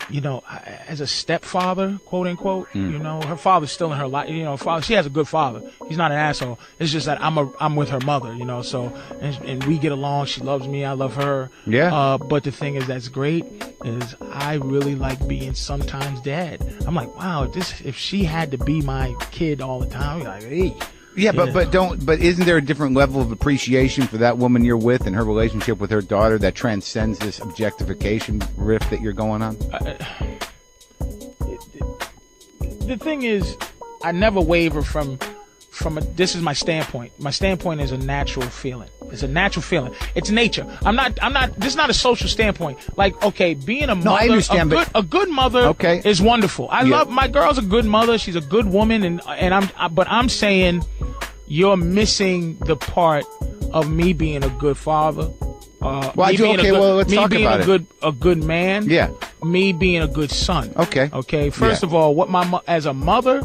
you know, as a stepfather, quote unquote, you know, her father's still in her life. You know, father, she has a good father. He's not an asshole. It's just that I'm with her mother, you know. So and we get along. She loves me. I love her. Yeah. But the thing is, that's great. Is I really like being sometimes dad. I'm like, wow, if she had to be my kid all the time, I'd be like, hey. Yeah, but isn't there a different level of appreciation for that woman you're with and her relationship with her daughter that transcends this objectification riff that you're going on? The thing is, I never waver from this is my standpoint. My standpoint is a natural feeling. It's a natural feeling. It's nature. I'm not this is not a social standpoint. Like, okay, being a mother, no, I understand, a good mother is wonderful. I love my girl's a good mother. She's a good woman, but I'm saying you're missing the part of me being a good father. Let's talk about it. A good man. Yeah. Me being a good son. Okay. First of all, as a mother,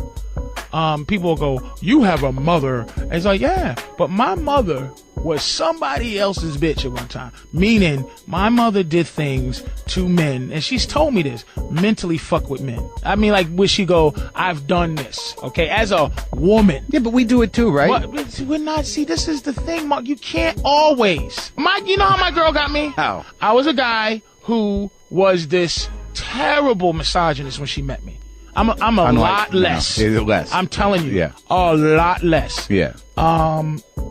people will go, you have a mother. And it's like, yeah, but my mother was somebody else's bitch at one time. Meaning, my mother did things to men, and she's told me this, mentally fuck with men. I mean, like, would she go, I've done this, okay, as a woman. Yeah, but we do it too, right? But we're not, see, this is the thing, Mark, you can't always. You know how my girl got me? How? I was a guy who was this terrible misogynist when she met me. I'm a lot less. Less. I'm telling you. Yeah. A lot less. Yeah.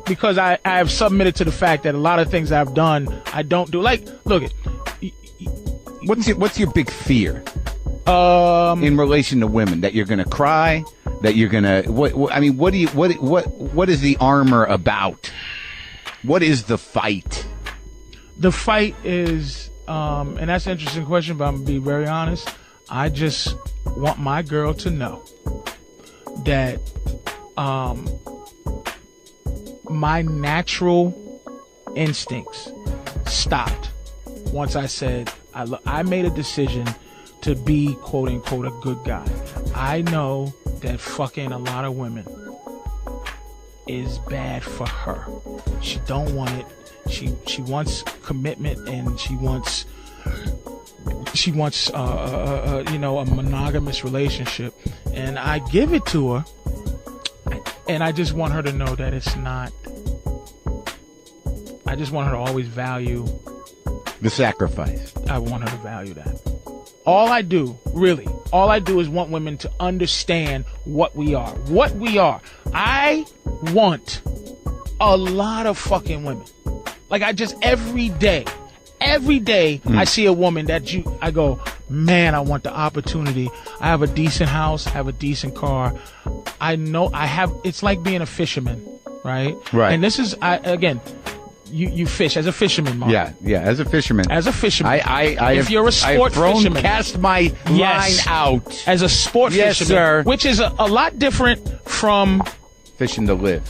Because I have submitted to the fact that a lot of things I've done, I don't do. Like, look it. What's your big fear? In relation to women, that you're gonna cry, that you're gonna what is the armor about? What is the fight? The fight is, and that's an interesting question, but I'm gonna be very honest. I just want my girl to know that my natural instincts stopped once I said I made a decision to be, quote unquote, a good guy. I know that fucking a lot of women is bad for her. She don't want it. She wants commitment, and she wants a monogamous relationship, and I give it to her, and I just want her to know that it's not. I just want her to always value the sacrifice. I want her to value that. All I do is want women to understand what we are. What we are. I want a lot of fucking women. Like, I just, every day, I see a woman I go, man, I want the opportunity. I have a decent house, I have a decent car. I know it's like being a fisherman, right? Right. And this is, you fish as a fisherman, Mark. Yeah, as a fisherman. You're a sport fisherman. Cast my line out. As a sport fisherman. Sir. Which is a lot different from fishing to live.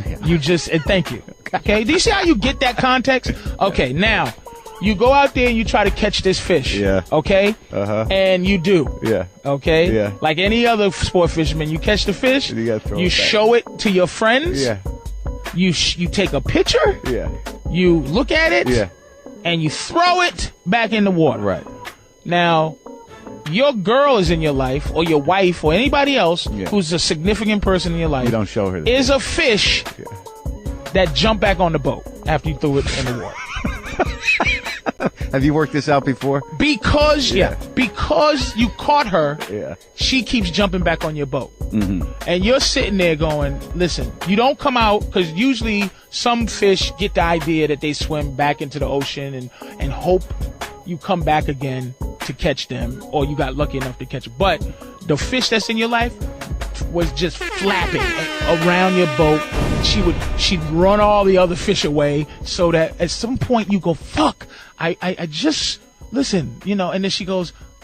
Yeah. You just, and thank you. Okay, do you see how you get that context? Okay, now, you go out there and you try to catch this fish. Yeah. Okay? Uh-huh. And you do. Yeah. Okay? Yeah. Like any other sport fisherman, you catch the fish, and you gotta throw you it back. show it to your friends. Yeah. You take a picture. Yeah. You look at it. Yeah. And you throw it back in the water. Right. Now, your girl is in your life, or your wife, or anybody else who's a significant person in your life, you don't show her. Is a fish that jumped back on the boat after you threw it in the water. Have you worked this out before? Because because you caught her, she keeps jumping back on your boat. Mm-hmm. And you're sitting there going, listen, you don't come out, because usually some fish get the idea that they swim back into the ocean and hope you come back again to catch them, or you got lucky enough to catch them. But the fish that's in your life was just flapping around your boat. She'd run all the other fish away, so that at some point you go, fuck, I just, listen, you know, and then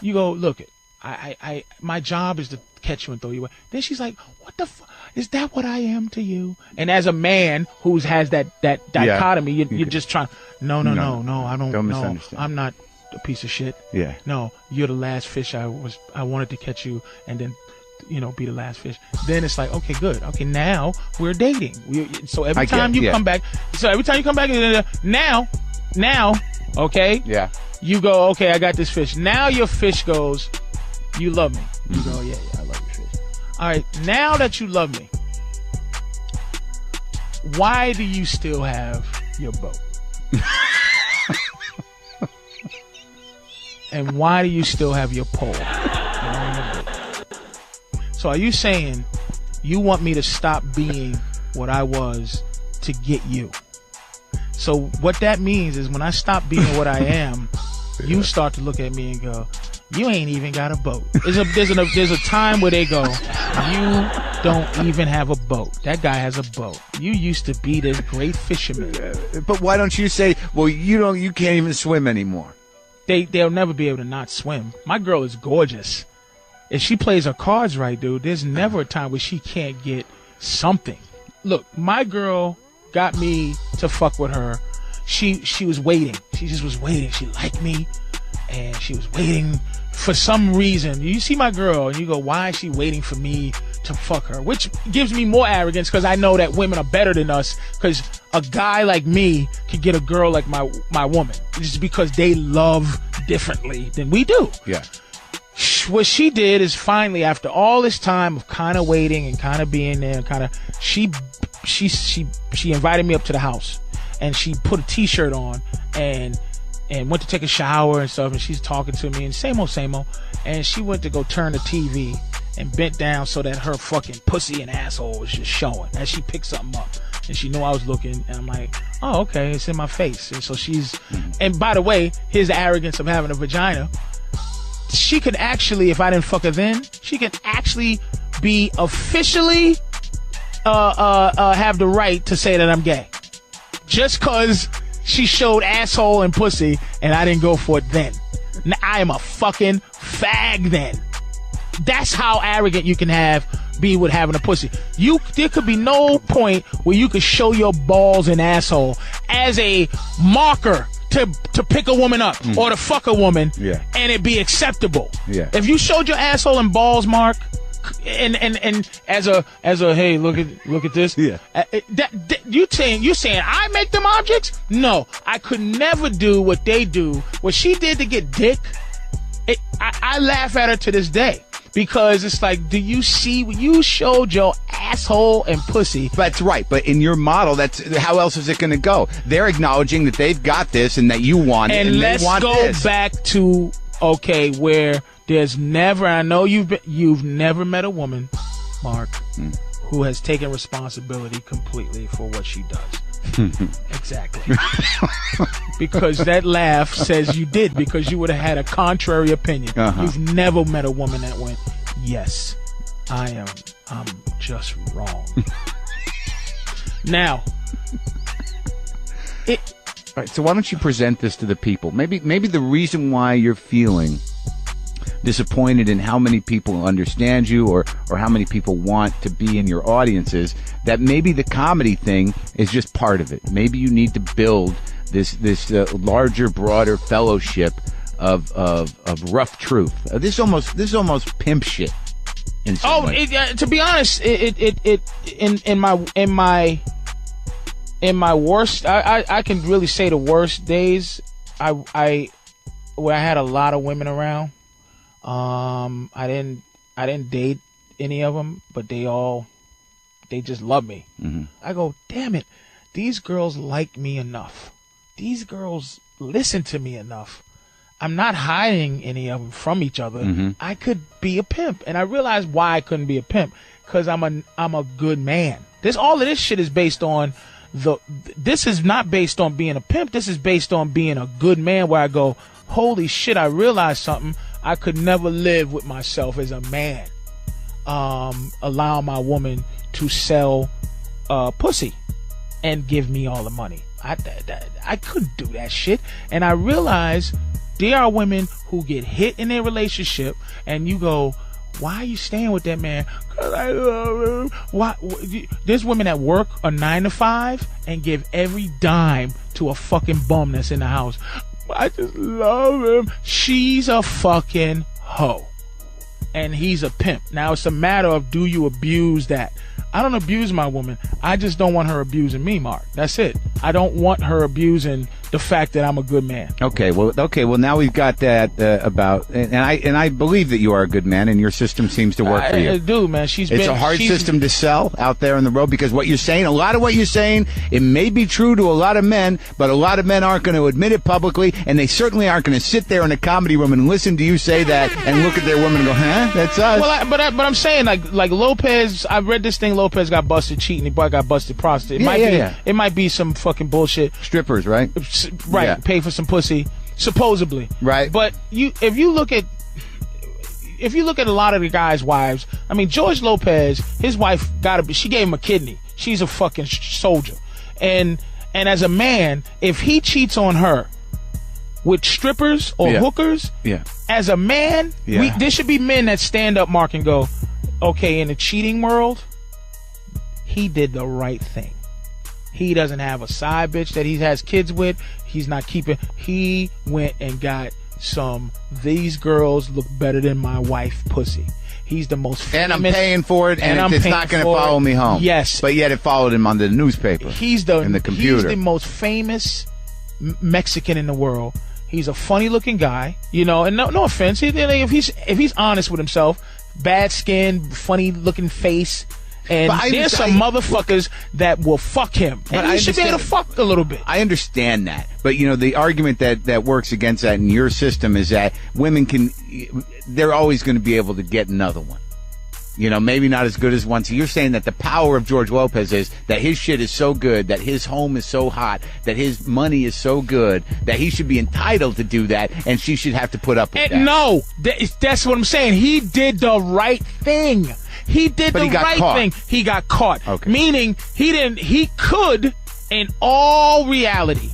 you go, look, I my job is to catch you and throw you away. Then she's like, what the fuck? Is that what I am to you? And as a man who has that dichotomy, you're just trying, no, I don't misunderstand. I'm not a piece of shit. Yeah. No, you're the last fish I wanted to catch you, and then, you know, be the last fish. Then it's like, okay, good. Okay, now we're dating. So every time you come back, now, okay? Yeah. You go, okay, I got this fish. Now your fish goes, you love me. You go, yeah, I love your fish. All right, now that you love me, why do you still have your boat? And why do you still have your pole? So are you saying you want me to stop being what I was to get you? So what that means is when I stop being what I am, you start to look at me and go, you ain't even got a boat. There's a time where they go, you don't even have a boat. That guy has a boat. You used to be this great fisherman. But why don't you say, well, you can't even swim anymore? They'll never be able to not swim. My girl is gorgeous. If she plays her cards right, dude, there's never a time where she can't get something. Look, my girl got me to fuck with her. She was waiting. She just was waiting. She liked me, and she was waiting for some reason. You see my girl, and you go, why is she waiting for me to fuck her? Which gives me more arrogance, because I know that women are better than us, because a guy like me can get a girl like my woman. It's because they love differently than we do. Yeah. What she did is finally, after all this time of kind of waiting and kind of being there, she invited me up to the house, and she put a t-shirt on and went to take a shower and stuff, and she's talking to me and same old, and she went to go turn the TV and bent down so that her fucking pussy and asshole was just showing as she picked something up, and she knew I was looking, and I'm like, oh, okay, it's in my face. And so and by the way, here's the arrogance of having a vagina. She could actually, if I didn't fuck her then, she could actually be officially have the right to say that I'm gay, just cause she showed asshole and pussy and I didn't go for it then. Now, I am a fucking fag then. That's how arrogant you can be with having a pussy. There could be no point where you could show your balls and asshole as a marker to pick a woman up or to fuck a woman, and it be acceptable. Yeah. If you showed your asshole and balls, Mark, and as a hey, look at this. Yeah. You saying I make them objects? No, I could never do what they do. What she did to get dick, I laugh at her to this day. Because it's like, do you see when you showed your asshole and pussy? That's right. But in your model, that's how else is it going to go? They're acknowledging that they've got this and that you want it. And let's they want go this. back to where there's never. I know you've never met a woman, Mark, who has taken responsibility completely for what she does. Exactly. Because that laugh says you did, because you would have had a contrary opinion. You've never met a woman that went, yes, I'm just wrong. Now, all right, so why don't you present this to the people? Maybe the reason why you're feeling disappointed in how many people understand you or how many people want to be in your audiences, that maybe the comedy thing is just part of it. Maybe you need to build this larger, broader fellowship of rough truth. This is almost pimp shit. To be honest, in my worst, I can really say the worst days, where I had a lot of women around. I didn't date any of them, but they just love me. I go, damn it, these girls like me enough. These girls listen to me enough. I'm not hiding any of them from each other. I could be a pimp, and I realized why I couldn't be a pimp, because I'm a good man. All of this shit is based on this is not based on being a pimp. This is based on being a good man, where I go, holy shit, I realized something. I could never live with myself as a man, allow my woman to sell pussy and give me all the money. I couldn't do that shit. And I realized there are women who get hit in their relationship, and you go, why are you staying with that man? Because I love him. Why? There's women that work a 9 to 5 and give every dime to a fucking bum that's in the house. I just love him. She's a fucking hoe, and he's a pimp. Now it's a matter of, do you abuse that? I don't abuse my woman. I just don't want her abusing me, Mark. That's it. I don't want her abusing the fact that I'm a good man. Okay. Well, now we've got that about, and I believe that you are a good man, and your system seems to work for you. I do, man. It's a hard system to sell out there on the road, because what you're saying, a lot of what you're saying, it may be true to a lot of men, but a lot of men aren't going to admit it publicly, and they certainly aren't going to sit there in a comedy room and listen to you say that and look at their woman and go, huh, that's us. Well, but I'm saying, like Lopez, I read this thing. Lopez got busted cheating. He got busted prostitute. It might be some fucking bullshit. Strippers, right? Right. Yeah. Pay for some pussy, supposedly. Right. But if you look at a lot of the guys' wives, I mean, George Lopez, his wife she gave him a kidney. She's a fucking soldier. And as a man, if he cheats on her with strippers or hookers, as a man, there should be men that stand up, Mark, and go, okay, in the cheating world, he did the right thing. He doesn't have a side bitch that he has kids with. He's not keeping. He went and got these girls look better than my wife pussy. He's the most famous. And I'm paying for it, and it's not going to follow me home. Yes. But yet it followed him on the newspaper. In the computer. He's the most famous Mexican in the world. He's a funny looking guy, and no offense. If he's honest with himself, bad skin, funny looking face. And there's some motherfuckers that will fuck him. And he should be able to fuck a little bit. I understand that. But, the argument that works against that in your system is that women they're always going to be able to get another one. Maybe not as good as one. So you're saying that the power of George Lopez is that his shit is so good, that his home is so hot, that his money is so good, that he should be entitled to do that, and she should have to put up with that. No, that's what I'm saying. He did the right thing. He did the right thing. He got caught. Okay. Meaning he could, in all reality,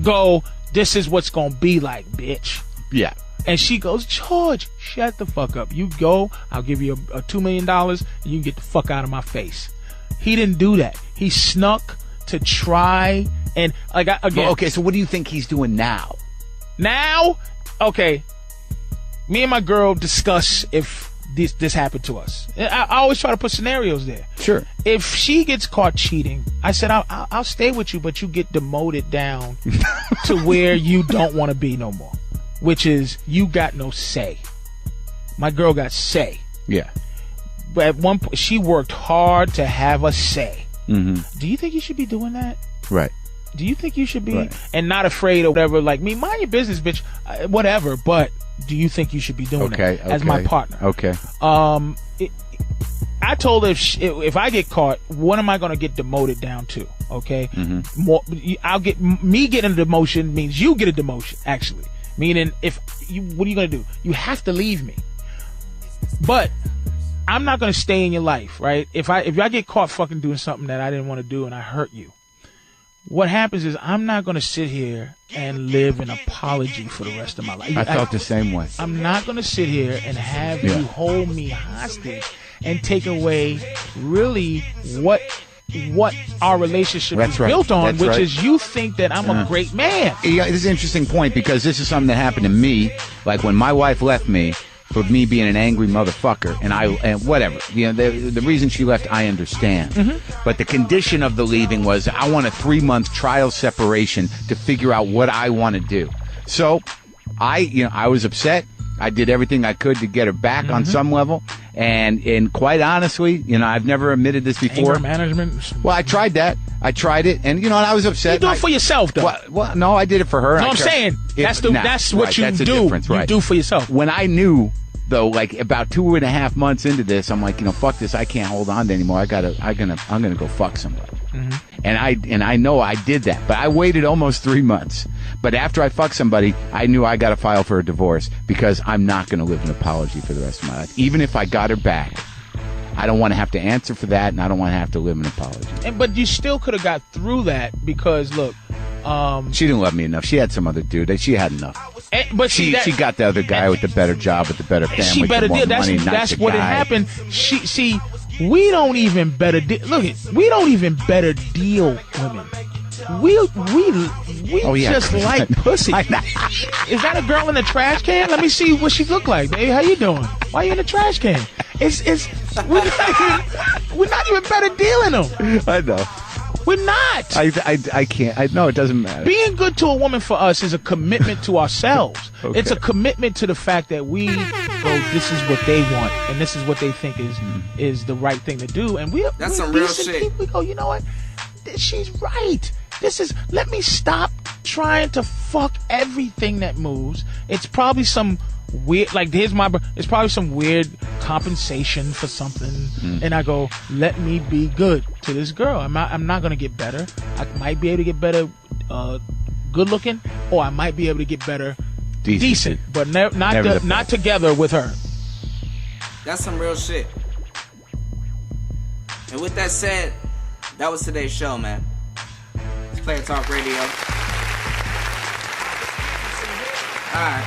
go, this is what's going to be like, bitch. Yeah. And she goes, George, shut the fuck up. You go, I'll give you a $2 million, and you can get the fuck out of my face. He didn't do that. He snuck to try, and again. Well, okay, so what do you think he's doing now? Now, okay, me and my girl discuss if this happened to us. I always try to put scenarios there. Sure. If she gets caught cheating, I said, I'll stay with you, but you get demoted down to where you don't want to be no more, which is you got no say. My girl got say. Yeah. But at one point, she worked hard to have a say. Mm-hmm. Do you think you should be doing that? Right. Do you think you should be and not afraid or whatever? Like me, mind your business, bitch. Whatever. But do you think you should be doing that as my partner? Okay. I told her if I get caught, what am I going to get demoted down to? Okay. Mm-hmm. I'll get me getting a demotion means you get a demotion. Actually, meaning what are you going to do? You have to leave me. But I'm not going to stay in your life, right? If I get caught fucking doing something that I didn't want to do and I hurt you, what happens is I'm not going to sit here and live an apology for the rest of my life. I felt the same way. I'm not going to sit here and have you hold me hostage and take away really what our relationship is built on, which is you think that I'm a great man. Yeah, this is an interesting point, because this is something that happened to me. Like when my wife left me, for me being an angry motherfucker, and whatever, the reason she left, I understand. Mm-hmm. But the condition of the leaving was I want a 3-month trial separation to figure out what I want to do. So I was upset. I did everything I could to get her back on some level. And quite honestly, you know, I've never admitted this before. Anger management. Well, I tried that. I tried it, and you know, and I was upset. You do it for yourself, though. Well, no, I did it for her. No, I'm saying that's what you do. You do for yourself. When I knew, though, like about 2.5 months into this, I'm like, you know, fuck this. I can't hold on to anymore. I'm gonna go fuck somebody. And I know I did that, but I waited almost 3 months. But after I fucked somebody, I knew I got to file for a divorce because I'm not going to live an apology for the rest of my life. Even if I got her back, I don't want to have to answer for that, and I don't want to have to live an apology. But you still could have got through that because, look, she didn't love me enough. She had some other dude. She had enough. But she got the other guy with the better job, with the better family. She better deal. That's what had happened. We don't even better deal. Look, we don't even better deal women. We just like pussy. Is that a girl in the trash can? Let me see what she look like, baby. How you doing? Why you in the trash can? We're not even better dealing them. I know. We're not. I can't. I know it doesn't matter. Being good to a woman for us is a commitment to ourselves. Okay. It's a commitment to the fact that we go, this is what they want, and this is what they think is the right thing to do. And that's some real shit. People. We go, you know what? She's right. Let me stop trying to fuck everything that moves. It's probably some weird, it's probably some weird compensation for something. And I go, let me be good to this girl. I'm not going to get better. I might be able to get better good looking, or I might be able to get better decent, but not together with her. That's some real shit. And with that said, that was today's show, man. It's Player Talk Radio. Alright.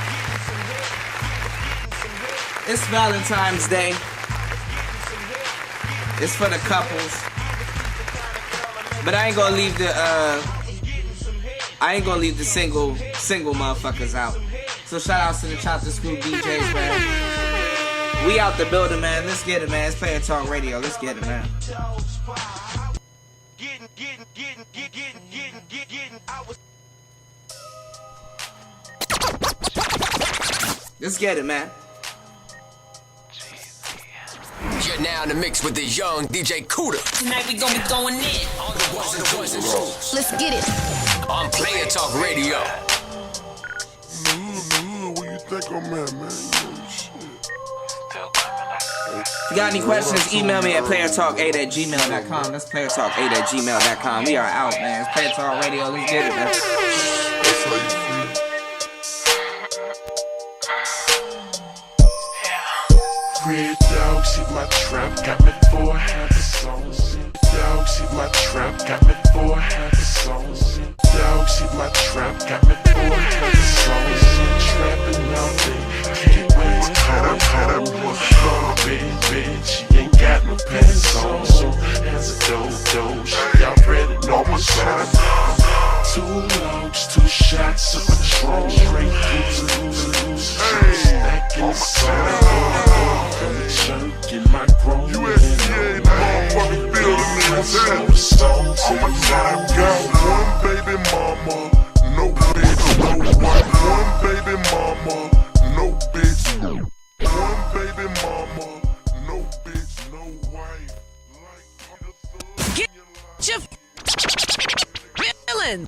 It's Valentine's Day. It's for the couples. But I ain't gonna leave the single motherfuckers out. So shout outs to the Chopper School DJs, man. We out the building, man. Let's get it, man. It's Player Talk Radio. Let's get it, man. Let's get it, man. You're now in the mix with the young DJ Cuda. Tonight we gonna be going in. On the ones and twos and twos. Let's get it. On Player Talk Radio. Where you think I'm at, man? Shit. If you got any questions, email me at playertalk8@gmail.com. That's playertalk8@gmail.com. We are out, man. It's Player Talk Radio. Let's get it, man. Red dogs hit my trap, got me for half a song. Dogs hit my trap, got me for half a song. Dogs hit my trap, got me for half a song. Trapping all day, can't wait to call bed. She ain't got no pants on, so as a doge, y'all ready know what's on. 2 logs, 2 shots of Patron, straight lose, stacking the sun. Chunk in my grown USDA, motherfucking building in his head. I'ma tell you, got one baby mama, no bitch, no wife. One baby mama, no bitch. One baby mama, no bitch, no wife. Get your feeling.